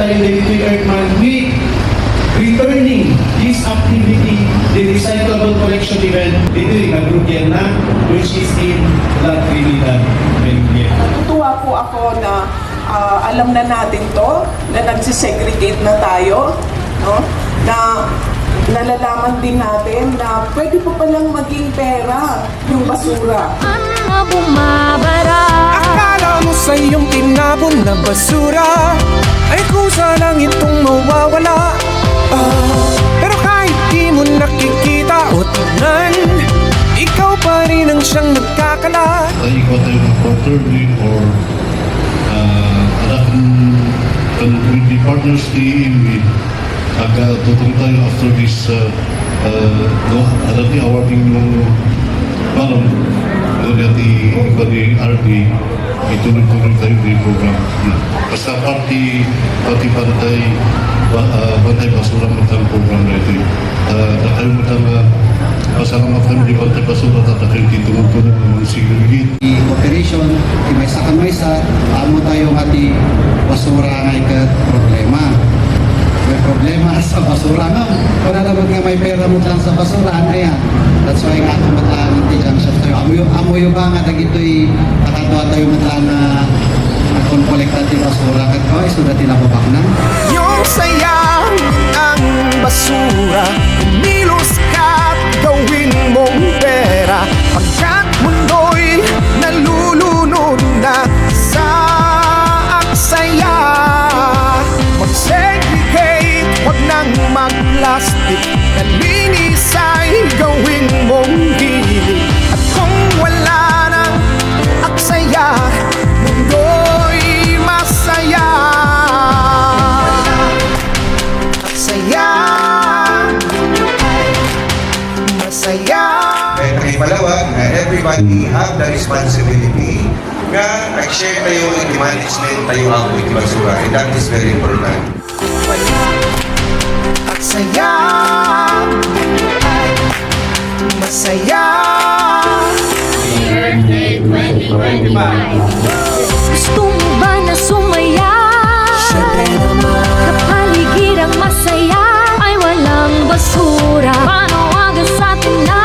tayo dito Earth Month Week, returning this activity, the recyclable collection event, dito yung nag-group na, which is in La Trinidad, Benguet. Natutuwa po ako na alam na natin to, na nagsisegregate na tayo, no? Na nalalaman din natin na pwede po palang maging pera yung basura. Bumabara. Akala mo sa iyong tinapon na basura ay kusa lang itong mawawala. Pero kahit di mo nakikita o tingnan, ikaw pa rin ang siyang nagkakalat. Ikaw tayo ng quarterly or with the partners with tutong tayo after this adati awarding yung parang dari RD ituloy-tuloy tayo yung program. Basta pati bantay basura matang program na ito. Tayo matang pasalamat kami di bantay basura tatakay kitulog-tulog ng mga sigurigit. Di operation, di may sa amo tayo nga di basura nga ikat problema. May problema sa basura nga. Kung nalabag nga may pera mo lang sa basura, ano yan? That's why nga ito matlaan ng junction tayo. Amo yung ba nga nagito'y nakatuwa tayo matlaan na nagkonkolektan di basura. Kat ko ay sudah tinababak na. Yung saya ng basura, umilos ka't gawin mong pera. Pagkat mundo'y nalulunod na sa aksaya. Mag-segregate, wag nang mag-plastic. Nalinis ay gawin mong hilig. At kung wala nang aksaya, mundo'y masaya. Aksaya ay masaya. Kay Malawag na everybody have the responsibility nga nag-share tayo in the management tayo ang with basura, and that is very important. Aksaya ay masaya. Birthday 2025. Gusto mo ba na sumaya? Siyempre naman. Kapaligid ang masaya ay walang basura. Panawagan sa atin na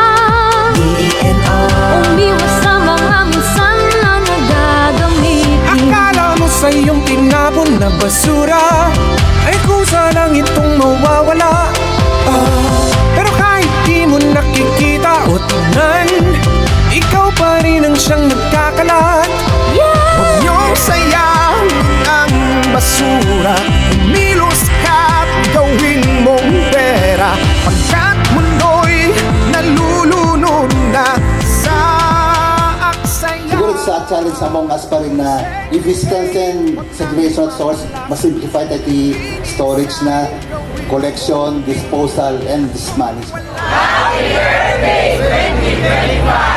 umiwas sa mga minsan na nagagamitin. Akala mo sa iyong tinapon na basura ay kusa lang itong mawawala. Pero kahit di mo nakikita o tingnan, ikaw pa rin ang siyang nagkakalat. Huwag niyong sayang ang basura, umilos ka't gawin mong pera. Pagkat mundo'y nalulunod na sa aksaya. Siguro sa challenge among us pa rin na if we strengthen segregation at source, masimplify tayo the storage na collection, disposal, and dismanagement. Happy birthday 2025!